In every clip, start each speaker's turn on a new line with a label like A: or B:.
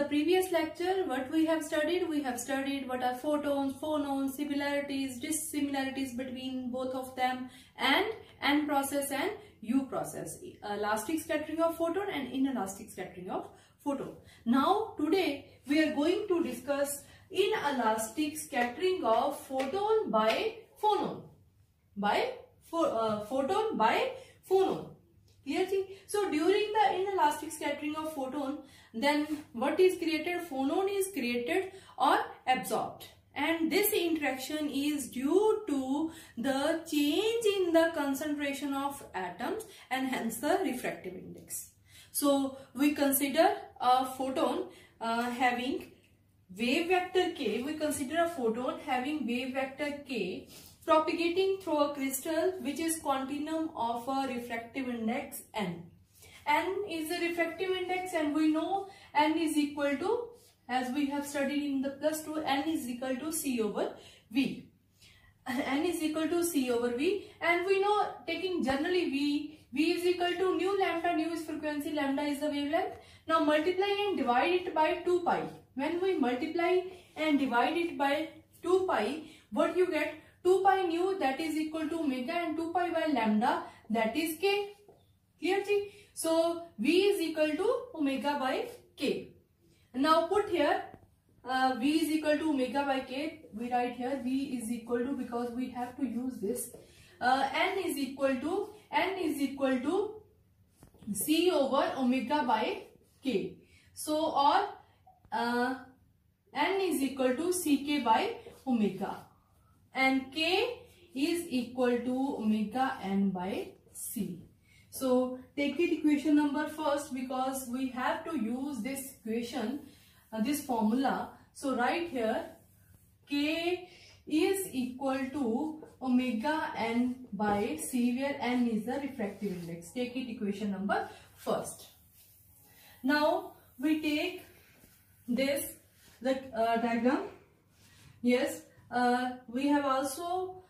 A: previous lecture, what we have studied what are photons, phonons, similarities, dissimilarities between both of them, and N process and U process, elastic scattering of photon and inelastic scattering of photon. Now today we are going to discuss inelastic scattering of photon by phonon, photon by phonon. Clear? So during the inelastic scattering of photon, then what is created? Phonon is created or absorbed, and this interaction is due to the change in the concentration of atoms and hence the refractive index. So we consider a photon having wave vector k. We consider a photon having wave vector k propagating through a crystal which is continuum of a refractive index n. N is the refractive index, and we know n is equal to, as we have studied in the +2, n is equal to C over V. N is equal to C over V, and we know, taking generally V is equal to nu lambda. Nu is frequency, lambda is the wavelength. Now multiply and divide it by 2 pi. When we multiply and divide it by 2 pi, what you get? 2 pi nu, that is equal to omega, and 2 pi by lambda, that is k. Clear? So V is equal to omega by k. Now put here V is equal to omega by k. We write here V is equal to, because we have to use this, N is equal to C over omega by k. So or N is equal to Ck by omega, and k is equal to omega n by c. So take it equation number first, because we have to use this equation, this formula. So write here k is equal to omega n by c, where n is the refractive index. Take it equation number first. Now we take this diagram. Yes, we have also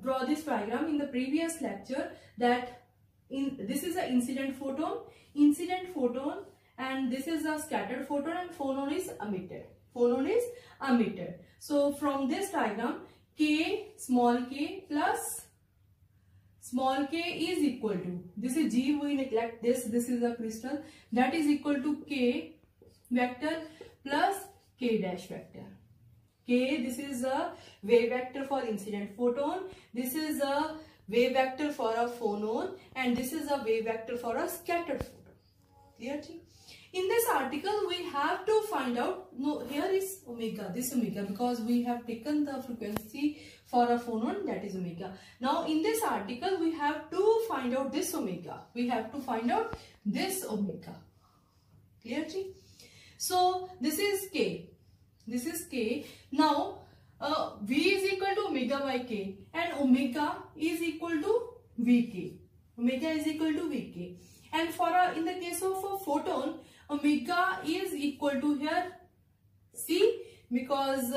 A: draw this diagram in the previous lecture, that this is an incident photon, and this is a scattered photon, and phonon is emitted. So from this diagram, k, small k plus small k is equal to, this is G, we neglect this is a crystal, that is equal to k vector plus k dash vector. K, this is a wave vector for incident photon, this is a wave vector for a phonon, and this is a wave vector for a scattered photon. Clear? In this article we have to find out, no, here is omega, this omega, because we have taken the frequency for a phonon, that is omega. Now in this article we have to find out this omega. Clear? So this is k. Now V is equal to omega by k, and omega is equal to Vk. And for in the case of a photon, omega is equal to here c, because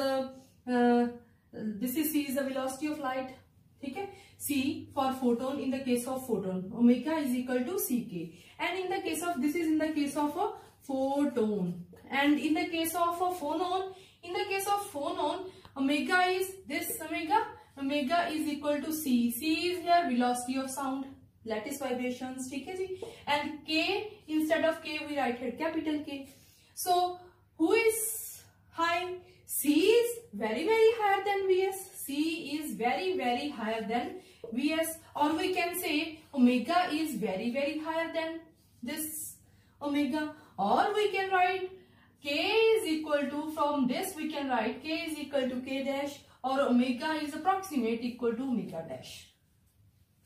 A: this is c is the velocity of light. Okay? C for photon, in the case of photon, omega is equal to Ck. And in the case of, this is in the case of a photon. And in the case of a phonon, omega is this omega is equal to c. C is here velocity of sound, lattice vibrations. And k, instead of k we write here capital K. So who is high? C is very higher than Vs. C is very higher than Vs, or we can say omega is very higher than this omega, or we can write k is equal to, from this we can write k is equal to k dash, or omega is approximate equal to omega dash.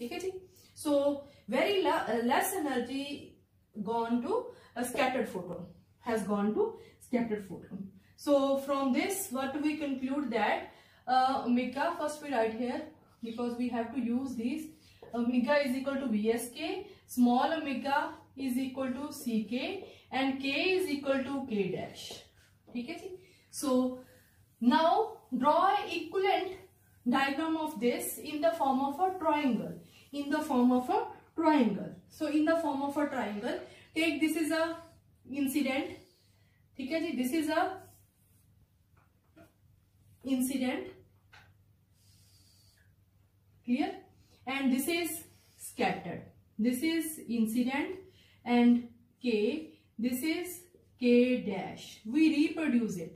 A: Okay? So very less energy gone to a scattered photon, So from this what we conclude, that omega, first we write here, because we have to use these, omega is equal to Vsk, small omega is equal to Ck, and k is equal to k dash. Okay? So now draw an equivalent diagram of this in the form of a triangle. So in the form of a triangle, take, this is a incident, ठीक है जी, this is a incident, clear, and this is scattered. This is incident and K, this is K dash, we reproduce it,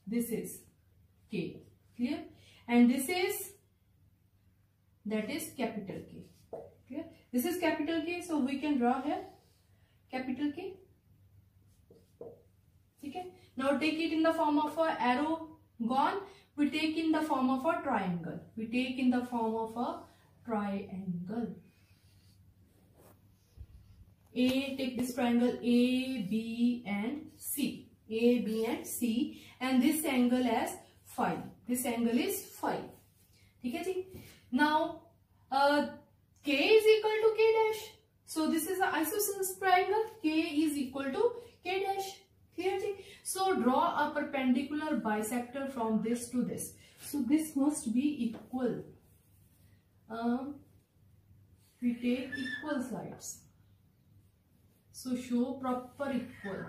A: this is K, clear, and this is, that is capital K, clear, this is capital K, so we can draw here capital K, okay. Now take it in the form of a arrow gone, we take in the form of a triangle, we take in the form of a triangle. Take this triangle A, B and C, A, B and C, and this angle as phi, this angle is phi, ठीक है जी. Now K is equal to K dash, so this is an isosceles triangle, K is equal to K dash, clear ji. So draw a perpendicular bisector from this to this, so this must be equal, we take equal sides, so show proper equal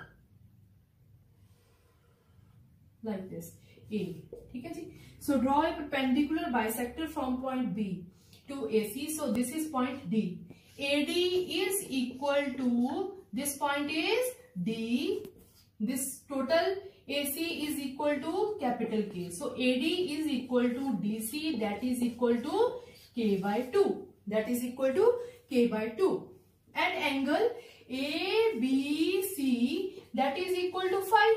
A: like this A, ठीक है जी. So draw a perpendicular bisector from point B to AC, so this is point D, AD is equal to, this point is D, this total AC is equal to capital K, so AD is equal to DC, that is equal to K by 2, that is equal to K by 2, and angle ABC, that is equal to phi,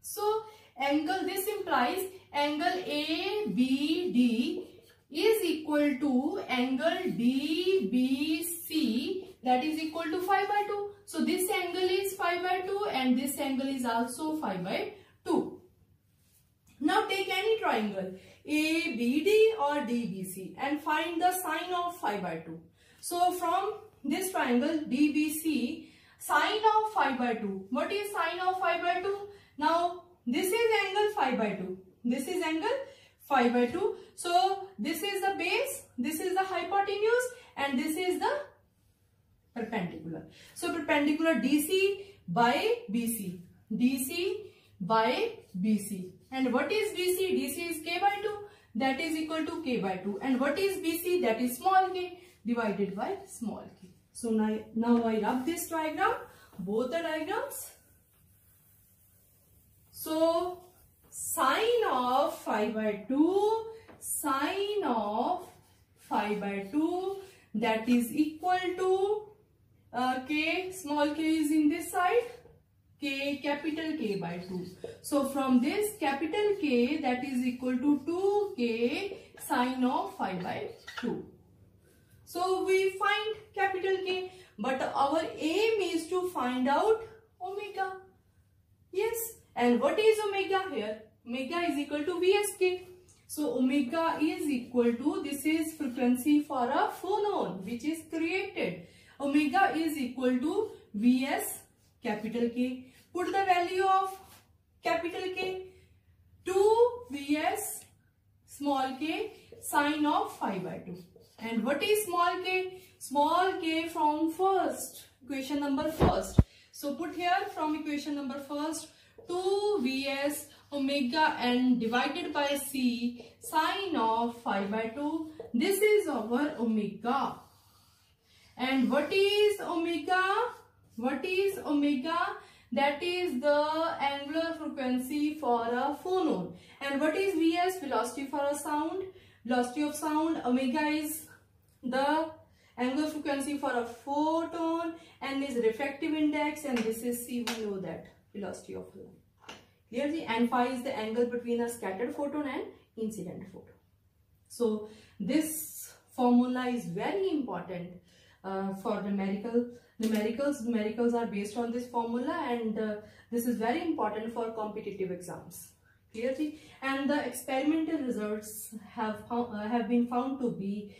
A: so angle, this implies angle ABD is equal to angle DBC, that is equal to phi by 2, so this angle is phi by 2 and this angle is also phi by 2. Now take any triangle ABD or DBC and find the sine of phi by 2. So from this triangle DBC, sine of phi by 2, what is sine of phi by 2? Now this is angle phi by 2, this is angle phi by 2, so this is the base, this is the hypotenuse and this is the perpendicular. So perpendicular DC by BC, DC by BC, and what is DC? DC is K by 2, that is equal to K by 2, and what is BC? That is small k divided by small k. So now I rub this diagram, both the diagrams. So sine of phi by 2, sine of phi by 2, that is equal to K, small k is in this side, K, capital K by 2. So from this capital K, that is equal to 2K sine of phi by 2. So we find capital K, but our aim is to find out omega. Yes, and what is omega here? Omega is equal to VSK. So omega is equal to, this is frequency for a phonon which is created. Omega is equal to Vs capital K. Put the value of capital K, 2 Vs small k sine of phi by 2. And what is small k? Small k from first, equation number first. So put here from equation number first, 2 Vs omega n divided by c sine of phi by 2. This is our omega. And what is omega? What is omega? That is the angular frequency for a phonon. And what is Vs? Velocity for a sound. Velocity of sound. Omega is the angular frequency for a photon, and is refractive index, and this is C, we know that, velocity of light. Clearly, and phi is the angle between a scattered photon and incident photon. So this formula is very important for numericals are based on this formula, and this is very important for competitive exams. Clearly, and the experimental results have been found to be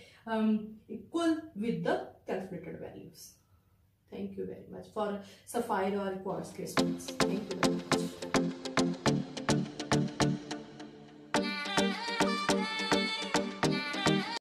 A: equal with the calculated values. Thank you very much for Sapphire or Quartz K students. Thank you very much.